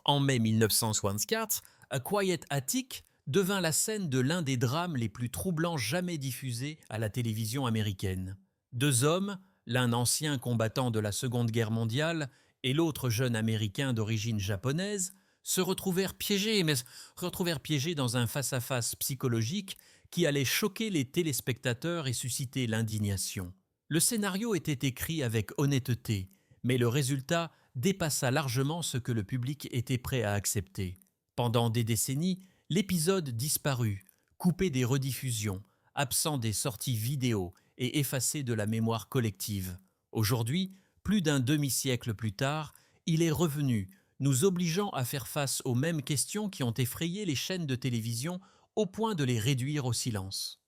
En mai 1964, A Quiet Attic devint la scène de l'un des drames les plus troublants jamais diffusés à la télévision américaine. Deux hommes, l'un ancien combattant de la Seconde Guerre mondiale et l'autre jeune américain d'origine japonaise, se retrouvèrent piégés dans un face-à-face psychologique qui allait choquer les téléspectateurs et susciter l'indignation. Le scénario était écrit avec honnêteté, mais le résultat dépassa largement ce que le public était prêt à accepter. Pendant des décennies, l'épisode disparut, coupé des rediffusions, absent des sorties vidéo et effacé de la mémoire collective. Aujourd'hui, plus d'un demi-siècle plus tard, il est revenu, nous obligeant à faire face aux mêmes questions qui ont effrayé les chaînes de télévision au point de les réduire au silence.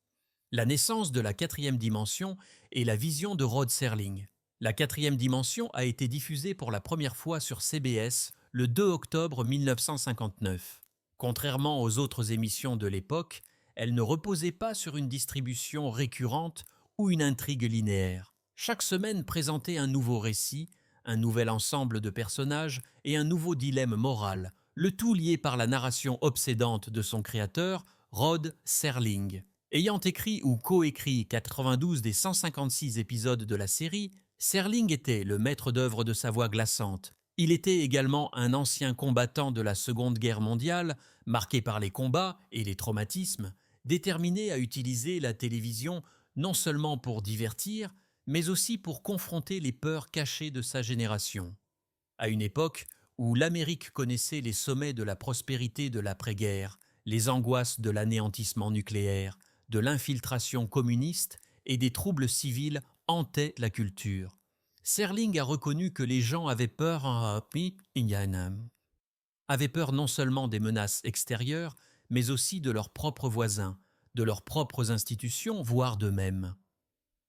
La naissance de la quatrième dimension et la vision de Rod Serling. La quatrième dimension a été diffusée pour la première fois sur CBS le 2 octobre 1959. Contrairement aux autres émissions de l'époque, elle ne reposait pas sur une distribution récurrente ou une intrigue linéaire. Chaque semaine présentait un nouveau récit, un nouvel ensemble de personnages et un nouveau dilemme moral, le tout lié par la narration obsédante de son créateur, Rod Serling. Ayant écrit ou coécrit 92 des 156 épisodes de la série, Serling était le maître d'œuvre de sa voix glaçante. Il était également un ancien combattant de la Seconde Guerre mondiale, marqué par les combats et les traumatismes, déterminé à utiliser la télévision non seulement pour divertir, mais aussi pour confronter les peurs cachées de sa génération. À une époque où l'Amérique connaissait les sommets de la prospérité de l'après-guerre, les angoisses de l'anéantissement nucléaire, de l'infiltration communiste et des troubles civils hantaient la culture. Serling a reconnu que les gens avaient peur non seulement des menaces extérieures, mais aussi de leurs propres voisins, de leurs propres institutions, voire d'eux-mêmes.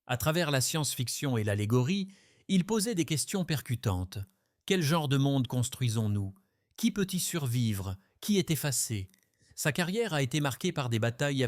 À travers la science-fiction et l'allégorie, il posait des questions percutantes. Quel genre de monde construisons-nous? Qui peut y survivre? Qui est effacé? Sa carrière a été marquée par des batailles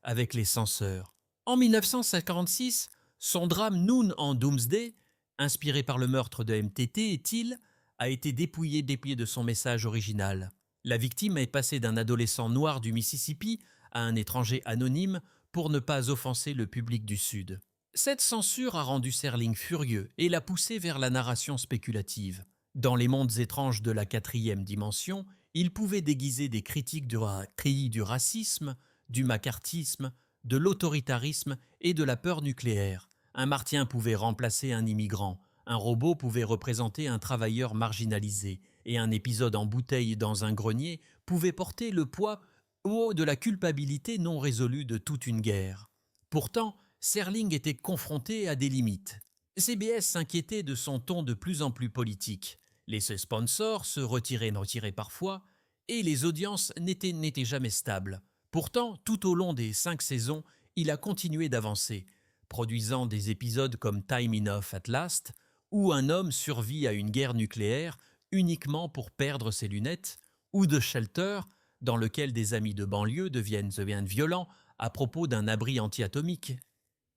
avec les censeurs. En 1956, son drame Noon en Doomsday, inspiré par le meurtre de MTT et Till, a été dépouillé de son message original. La victime est passée d'un adolescent noir du Mississippi à un étranger anonyme pour ne pas offenser le public du Sud. Cette censure a rendu Serling furieux et l'a poussé vers la narration spéculative. Dans les mondes étranges de la quatrième dimension, il pouvait déguiser des critiques du racisme, du macartisme, de l'autoritarisme et de la peur nucléaire. Un martien pouvait remplacer un immigrant, un robot pouvait représenter un travailleur marginalisé, et un épisode en bouteille dans un grenier pouvait porter le poids de la culpabilité non résolue de toute une guerre. Pourtant, Serling était confronté à des limites. CBS s'inquiétait de son ton de plus en plus politique. Les sponsors se retiraient parfois, et les audiences n'étaient jamais stables. Pourtant, tout au long des 5 saisons, il a continué d'avancer, produisant des épisodes comme Time Enough at Last, où un homme survit à une guerre nucléaire uniquement pour perdre ses lunettes, ou The Shelter, dans lequel des amis de banlieue deviennent violents à propos d'un abri anti-atomique.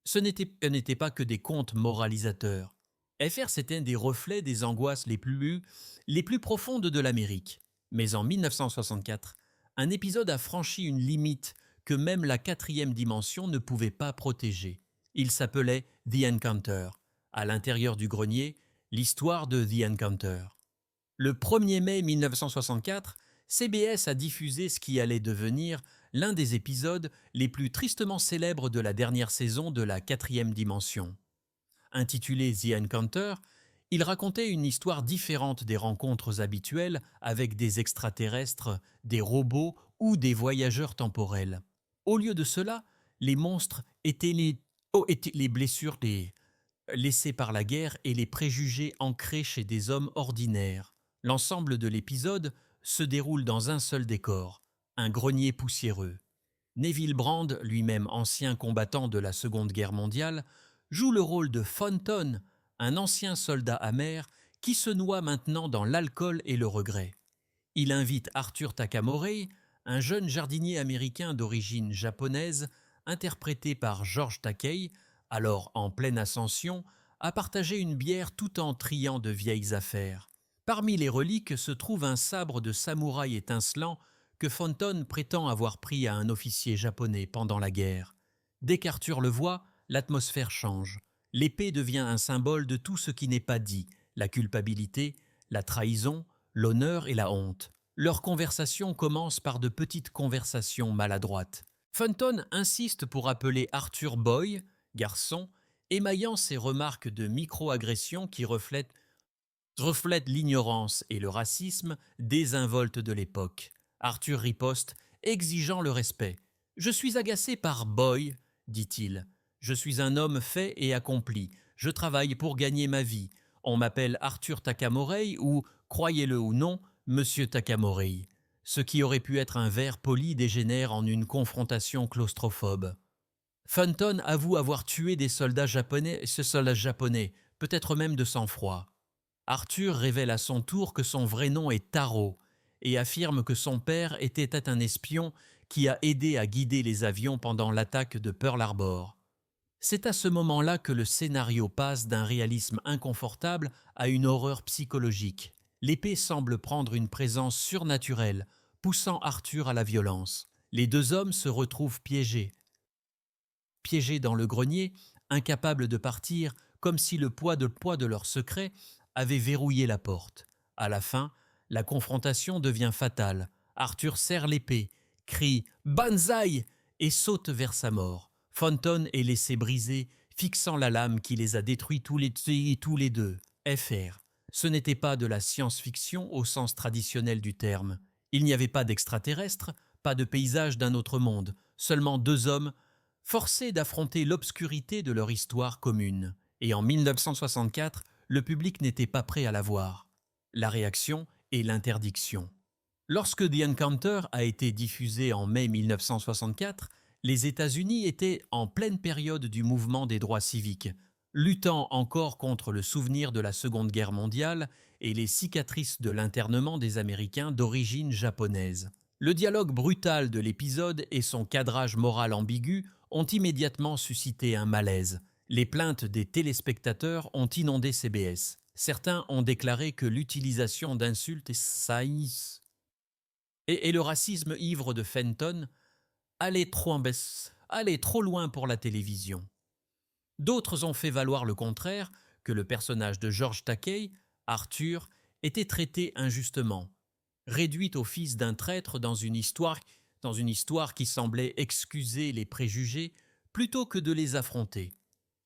Ce n'était pas que des contes moralisateurs. FR, c'était un des reflets des angoisses les plus profondes de l'Amérique. Mais en 1964, un épisode a franchi une limite que même la quatrième dimension ne pouvait pas protéger. Il s'appelait The Encounter. À l'intérieur du grenier, l'histoire de The Encounter. Le 1er mai 1964, CBS a diffusé ce qui allait devenir l'un des épisodes les plus tristement célèbres de la dernière saison de la quatrième dimension. Intitulé The Encounter, il racontait une histoire différente des rencontres habituelles avec des extraterrestres, des robots ou des voyageurs temporels. Au lieu de cela, les monstres étaient les blessures laissées par la guerre et les préjugés ancrés chez des hommes ordinaires. L'ensemble de l'épisode se déroule dans un seul décor, un grenier poussiéreux. Neville Brand, lui-même ancien combattant de la Seconde Guerre mondiale, joue le rôle de Fonton, un ancien soldat amer qui se noie maintenant dans l'alcool et le regret. Il invite Arthur Takamori, un jeune jardinier américain d'origine japonaise, interprété par George Takei, alors en pleine ascension, à partager une bière tout en triant de vieilles affaires. Parmi les reliques se trouve un sabre de samouraï étincelant que Fenton prétend avoir pris à un officier japonais pendant la guerre. Dès qu'Arthur le voit, l'atmosphère change. L'épée devient un symbole de tout ce qui n'est pas dit, la culpabilité, la trahison, l'honneur et la honte. Leur conversation commence par de petites conversations maladroites. Fenton insiste pour appeler Arthur Boy, garçon, émaillant ses remarques de micro-agression qui reflètent l'ignorance et le racisme désinvoltes de l'époque. Arthur riposte, exigeant le respect. « Je suis agacé par Boy, dit-il. Je suis un homme fait et accompli. Je travaille pour gagner ma vie. On m'appelle Arthur Takamorei ou, croyez-le ou non, Monsieur Takamorei. Ce qui aurait pu être un vers poli dégénère en une confrontation claustrophobe. Fenton avoue avoir tué des soldats japonais, peut-être même de sang-froid. Arthur révèle à son tour que son vrai nom est Taro et affirme que son père était un espion qui a aidé à guider les avions pendant l'attaque de Pearl Harbor. C'est à ce moment-là que le scénario passe d'un réalisme inconfortable à une horreur psychologique. L'épée semble prendre une présence surnaturelle, poussant Arthur à la violence. Les deux hommes se retrouvent piégés dans le grenier, incapables de partir, comme si le poids de leur secret avait verrouillé la porte. À la fin, la confrontation devient fatale. Arthur serre l'épée, crie « Banzai !» et saute vers sa mort. Fenton est laissé briser, fixant la lame qui les a détruits tous les deux. Fr. Ce n'était pas de la science-fiction au sens traditionnel du terme. Il n'y avait pas d'extraterrestres, pas de paysage d'un autre monde, seulement deux hommes forcés d'affronter l'obscurité de leur histoire commune. Et en 1964, le public n'était pas prêt à la voir. La réaction est l'interdiction. Lorsque The Encounter a été diffusé en mai 1964, les États-Unis étaient en pleine période du mouvement des droits civiques, luttant encore contre le souvenir de la Seconde Guerre mondiale et les cicatrices de l'internement des Américains d'origine japonaise. Le dialogue brutal de l'épisode et son cadrage moral ambigu ont immédiatement suscité un malaise. Les plaintes des téléspectateurs ont inondé CBS. Certains ont déclaré que l'utilisation d'insultes et le racisme ivre de Fenton allait trop loin pour la télévision. D'autres ont fait valoir le contraire, que le personnage de George Takei, Arthur, était traité injustement, réduit au fils d'un traître dans une histoire qui semblait excuser les préjugés plutôt que de les affronter.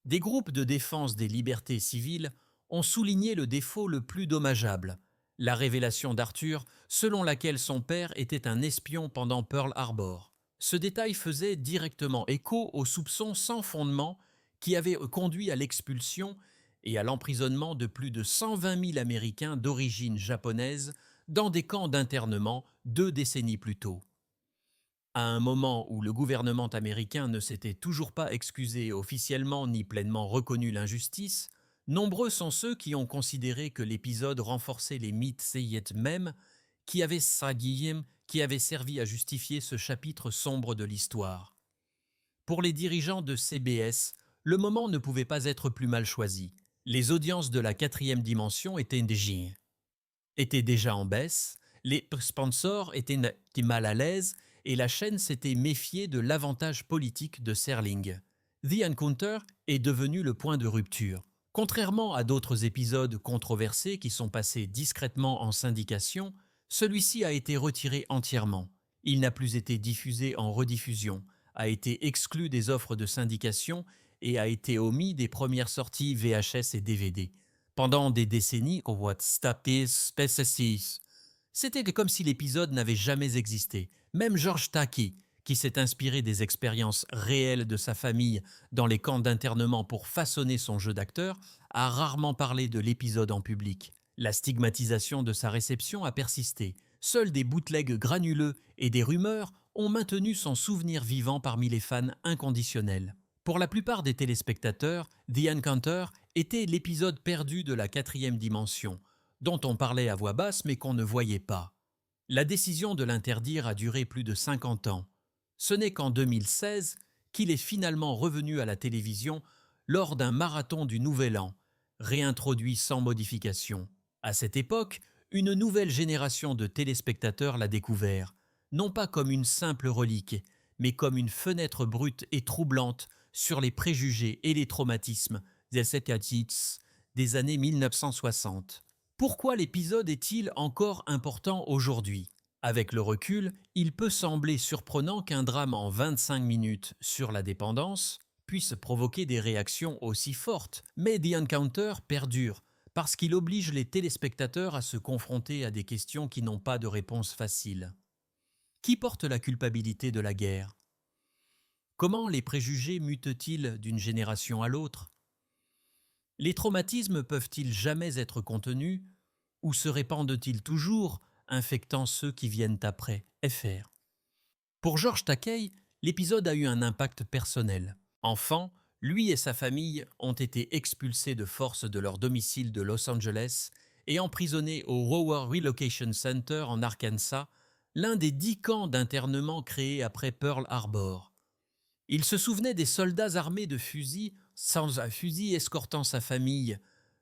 Des groupes de défense des libertés civiles ont souligné le défaut le plus dommageable, la révélation d'Arthur selon laquelle son père était un espion pendant Pearl Harbor. Ce détail faisait directement écho aux soupçons sans fondement qui avaient conduit à l'expulsion et à l'emprisonnement de plus de 120 000 Américains d'origine japonaise dans des camps d'internement 2 décennies plus tôt. À un moment où le gouvernement américain ne s'était toujours pas excusé officiellement ni pleinement reconnu l'injustice, nombreux sont ceux qui ont considéré que l'épisode renforçait les mythes seyet même qui avaient servi à justifier ce chapitre sombre de l'histoire. Pour les dirigeants de CBS, le moment ne pouvait pas être plus mal choisi. Les audiences de la 4e dimension étaient déjà en baisse, les sponsors étaient mal à l'aise et la chaîne s'était méfiée de l'avantage politique de Serling. The Encounter est devenu le point de rupture. Contrairement à d'autres épisodes controversés qui sont passés discrètement en syndication, celui-ci a été retiré entièrement. Il n'a plus été diffusé en rediffusion, a été exclu des offres de syndication et a été omis des premières sorties VHS et DVD. Pendant des décennies, c'était comme si l'épisode n'avait jamais existé. Même George Takei, qui s'est inspiré des expériences réelles de sa famille dans les camps d'internement pour façonner son jeu d'acteur, a rarement parlé de l'épisode en public. La stigmatisation de sa réception a persisté. Seuls des bootlegs granuleux et des rumeurs ont maintenu son souvenir vivant parmi les fans inconditionnels. Pour la plupart des téléspectateurs, The Encounter était l'épisode perdu de la 4e dimension, dont on parlait à voix basse mais qu'on ne voyait pas. La décision de l'interdire a duré plus de 50 ans. Ce n'est qu'en 2016 qu'il est finalement revenu à la télévision lors d'un marathon du Nouvel An, réintroduit sans modification. À cette époque, une nouvelle génération de téléspectateurs l'a découvert, non pas comme une simple relique, mais comme une fenêtre brute et troublante sur les préjugés et les traumatismes des années 1960. Pourquoi l'épisode est-il encore important aujourd'hui? Avec le recul, il peut sembler surprenant qu'un drame en 25 minutes sur la dépendance puisse provoquer des réactions aussi fortes, mais The Encounter perdure parce qu'il oblige les téléspectateurs à se confronter à des questions qui n'ont pas de réponse facile. Qui porte la culpabilité de la guerre? Comment les préjugés mutent-ils d'une génération à l'autre? Les traumatismes peuvent-ils jamais être contenus ou se répandent-ils toujours, infectant ceux qui viennent après? FR. Pour George Takei, l'épisode a eu un impact personnel. Enfant, lui et sa famille ont été expulsés de force de leur domicile de Los Angeles et emprisonnés au Rower Relocation Center en Arkansas, l'un des 10 camps d'internement créés après Pearl Harbor. Il se souvenait des soldats armés de fusils, sans un fusil escortant sa famille,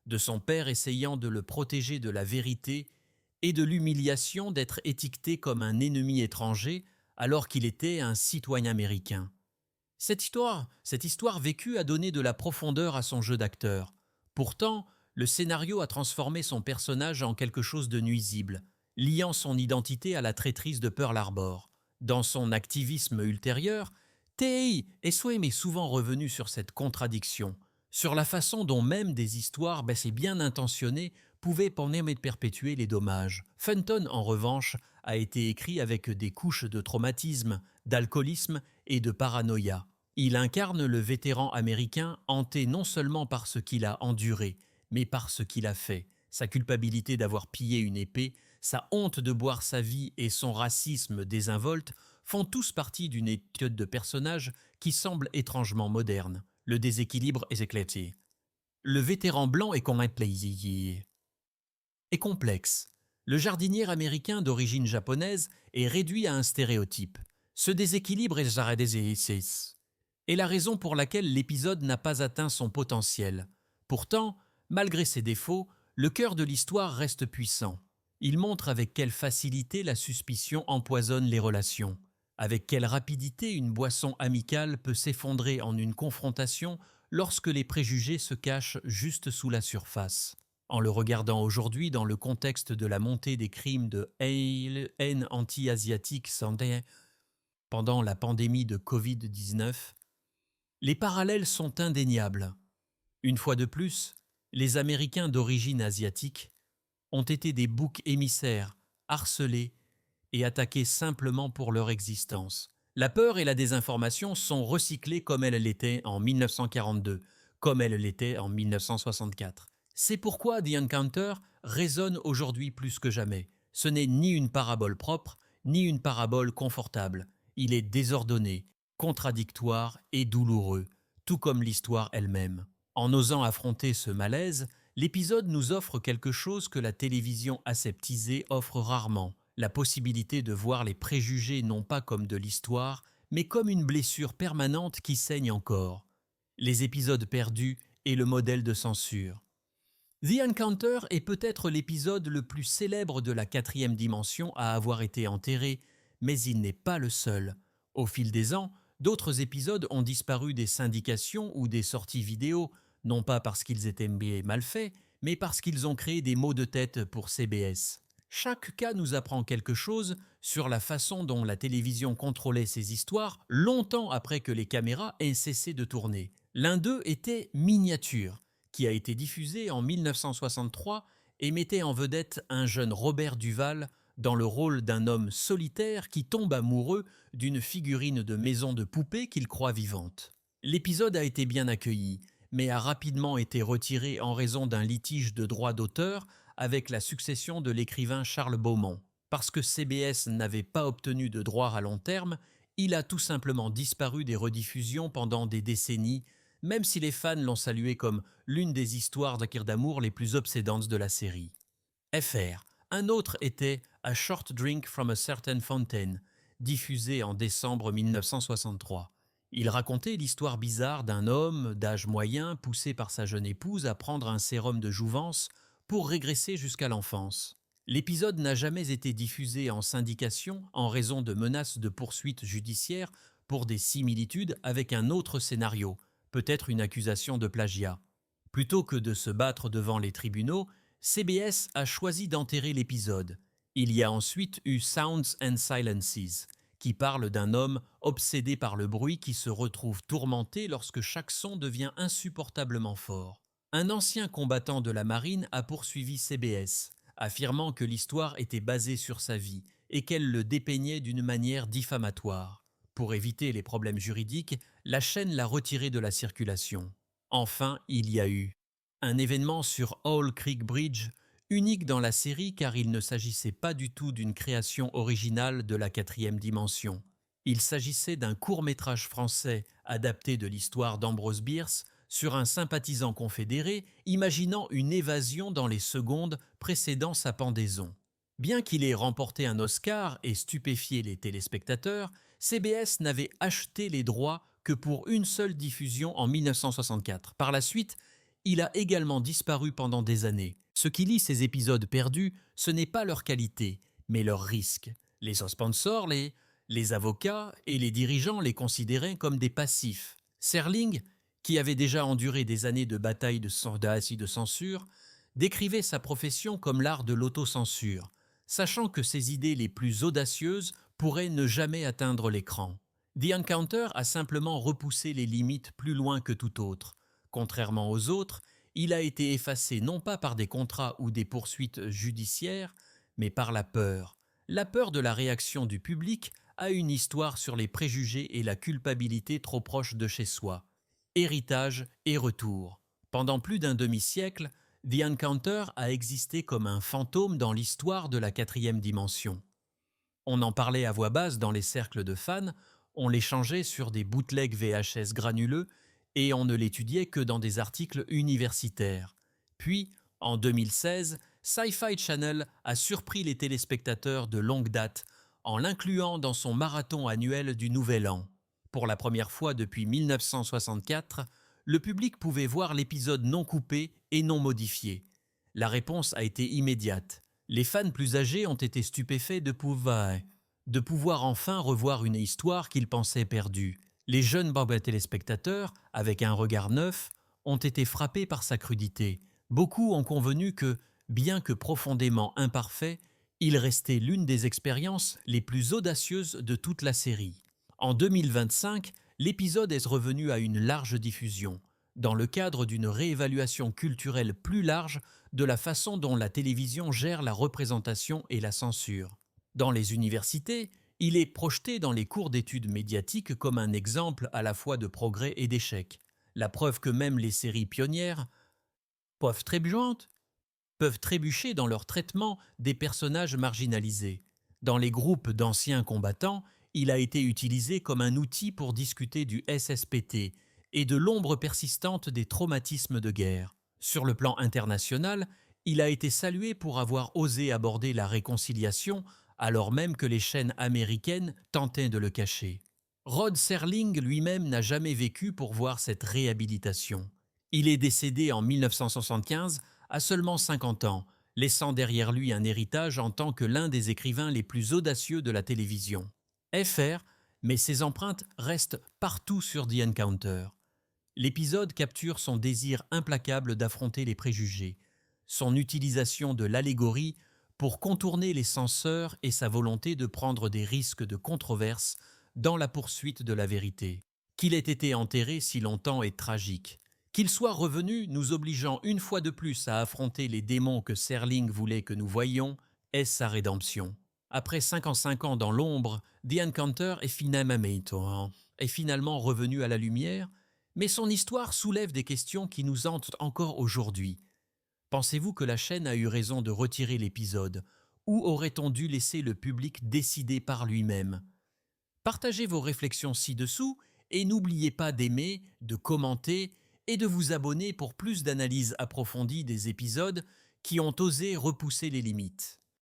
de son père essayant de le protéger de la vérité et de l'humiliation d'être étiqueté comme un ennemi étranger alors qu'il était un citoyen américain. Cette histoire vécue a donné de la profondeur à son jeu d'acteur. Pourtant, le scénario a transformé son personnage en quelque chose de nuisible, liant son identité à la traîtrise de Pearl Harbor. Dans son activisme ultérieur, Tei Eswem est souvent revenu sur cette contradiction, sur la façon dont même des histoires assez bien intentionnées pouvaient perpétuer les dommages. Fenton, en revanche, a été écrit avec des couches de traumatisme, d'alcoolisme et de paranoïa. Il incarne le vétéran américain hanté non seulement par ce qu'il a enduré, mais par ce qu'il a fait. Sa culpabilité d'avoir pillé une épée, sa honte de boire sa vie et son racisme désinvolte font tous partie d'une étude de personnage qui semble étrangement moderne. Le déséquilibre est éclaté. Le vétéran blanc est complexe. Le jardinier américain d'origine japonaise est réduit à un stéréotype. Ce déséquilibre est la raison pour laquelle l'épisode n'a pas atteint son potentiel. Pourtant, malgré ses défauts, le cœur de l'histoire reste puissant. Il montre avec quelle facilité la suspicion empoisonne les relations, avec quelle rapidité une boisson amicale peut s'effondrer en une confrontation lorsque les préjugés se cachent juste sous la surface. En le regardant aujourd'hui dans le contexte de la montée des crimes de haine anti-asiatique pendant la pandémie de Covid-19, les parallèles sont indéniables. Une fois de plus, les Américains d'origine asiatique ont été des boucs émissaires, harcelés et attaqués simplement pour leur existence. La peur et la désinformation sont recyclées comme elles l'étaient en 1942, comme elles l'étaient en 1964. C'est pourquoi The Encounter résonne aujourd'hui plus que jamais. Ce n'est ni une parabole propre, ni une parabole confortable. Il est désordonné, contradictoire et douloureux, tout comme l'histoire elle-même. En osant affronter ce malaise, l'épisode nous offre quelque chose que la télévision aseptisée offre rarement, la possibilité de voir les préjugés non pas comme de l'histoire, mais comme une blessure permanente qui saigne encore. Les épisodes perdus et le modèle de censure. The Encounter est peut-être l'épisode le plus célèbre de la 4e dimension à avoir été enterré, mais il n'est pas le seul. Au fil des ans, d'autres épisodes ont disparu des syndications ou des sorties vidéo, non pas parce qu'ils étaient mal faits, mais parce qu'ils ont créé des maux de tête pour CBS. Chaque cas nous apprend quelque chose sur la façon dont la télévision contrôlait ces histoires longtemps après que les caméras aient cessé de tourner. L'un d'eux était Miniature, qui a été diffusé en 1963 et mettait en vedette un jeune Robert Duval dans le rôle d'un homme solitaire qui tombe amoureux d'une figurine de maison de poupée qu'il croit vivante. L'épisode a été bien accueilli, mais a rapidement été retiré en raison d'un litige de droit d'auteur avec la succession de l'écrivain Charles Beaumont. Parce que CBS n'avait pas obtenu de droits à long terme, il a tout simplement disparu des rediffusions pendant des décennies, même si les fans l'ont salué comme l'une des histoires d'amour les plus obsédantes de la série. FR. Un autre était A Short Drink from a Certain Fountain, diffusé en décembre 1963. Il racontait l'histoire bizarre d'un homme d'âge moyen poussé par sa jeune épouse à prendre un sérum de jouvence pour régresser jusqu'à l'enfance. L'épisode n'a jamais été diffusé en syndication en raison de menaces de poursuites judiciaires pour des similitudes avec un autre scénario, peut-être une accusation de plagiat. Plutôt que de se battre devant les tribunaux, CBS a choisi d'enterrer l'épisode. Il y a ensuite eu Sounds and Silences, qui parle d'un homme obsédé par le bruit qui se retrouve tourmenté lorsque chaque son devient insupportablement fort. Un ancien combattant de la marine a poursuivi CBS, affirmant que l'histoire était basée sur sa vie et qu'elle le dépeignait d'une manière diffamatoire. Pour éviter les problèmes juridiques, la chaîne l'a retiré de la circulation. Enfin, il y a eu un événement sur Owl Creek Bridge, unique dans la série car il ne s'agissait pas du tout d'une création originale de la quatrième dimension. Il s'agissait d'un court-métrage français adapté de l'histoire d'Ambrose Bierce sur un sympathisant confédéré imaginant une évasion dans les secondes précédant sa pendaison. Bien qu'il ait remporté un Oscar et stupéfié les téléspectateurs, CBS n'avait acheté les droits que pour une seule diffusion en 1964. Par la suite, il a également disparu pendant des années. Ce qui lie ces épisodes perdus, ce n'est pas leur qualité, mais leur risque. Les sponsors, les avocats et les dirigeants les considéraient comme des passifs. Serling, qui avait déjà enduré des années de bataille de d'audace et de censure, décrivait sa profession comme l'art de l'autocensure, sachant que ses idées les plus audacieuses pourraient ne jamais atteindre l'écran. The Encounter a simplement repoussé les limites plus loin que tout autre. Contrairement aux autres, il a été effacé non pas par des contrats ou des poursuites judiciaires, mais par la peur de la réaction du public à une histoire sur les préjugés et la culpabilité trop proche de chez soi. Héritage et retour. Pendant plus d'un demi-siècle, The Encounter a existé comme un fantôme dans l'histoire de la quatrième dimension. On en parlait à voix basse dans les cercles de fans, on l'échangeait sur des bootlegs VHS granuleux et on ne l'étudiait que dans des articles universitaires. Puis, en 2016, Sci-Fi Channel a surpris les téléspectateurs de longue date en l'incluant dans son marathon annuel du Nouvel An. Pour la première fois depuis 1964, le public pouvait voir l'épisode non coupé et non modifié. La réponse a été immédiate. Les fans plus âgés ont été stupéfaits de pouvoir enfin revoir une histoire qu'ils pensaient perdue. Les jeunes téléspectateurs, avec un regard neuf, ont été frappés par sa crudité. Beaucoup ont convenu que, bien que profondément imparfait, il restait l'une des expériences les plus audacieuses de toute la série. En 2025, l'épisode est revenu à une large diffusion, dans le cadre d'une réévaluation culturelle plus large de la façon dont la télévision gère la représentation et la censure. Dans les universités, il est projeté dans les cours d'études médiatiques comme un exemple à la fois de progrès et d'échec. La preuve que même les séries pionnières peuvent trébucher dans leur traitement des personnages marginalisés. Dans les groupes d'anciens combattants, il a été utilisé comme un outil pour discuter du SSPT et de l'ombre persistante des traumatismes de guerre. Sur le plan international, il a été salué pour avoir osé aborder la réconciliation alors même que les chaînes américaines tentaient de le cacher. Rod Serling lui-même n'a jamais vécu pour voir cette réhabilitation. Il est décédé en 1975 à seulement 50 ans, laissant derrière lui un héritage en tant que l'un des écrivains les plus audacieux de la télévision. FR, mais ses empreintes restent partout sur The Encounter. L'épisode capture son désir implacable d'affronter les préjugés, son utilisation de l'allégorie pour contourner les censeurs et sa volonté de prendre des risques de controverse dans la poursuite de la vérité. Qu'il ait été enterré si longtemps est tragique. Qu'il soit revenu nous obligeant une fois de plus à affronter les démons que Serling voulait que nous voyions, est sa rédemption. Après 55 ans dans l'ombre, The Encounter est finalement revenu à la lumière, mais son histoire soulève des questions qui nous hantent encore aujourd'hui. Pensez-vous que la chaîne a eu raison de retirer l'épisode, ou aurait-on dû laisser le public décider par lui-même? Partagez vos réflexions ci-dessous et n'oubliez pas d'aimer, de commenter et de vous abonner pour plus d'analyses approfondies des épisodes qui ont osé repousser les limites.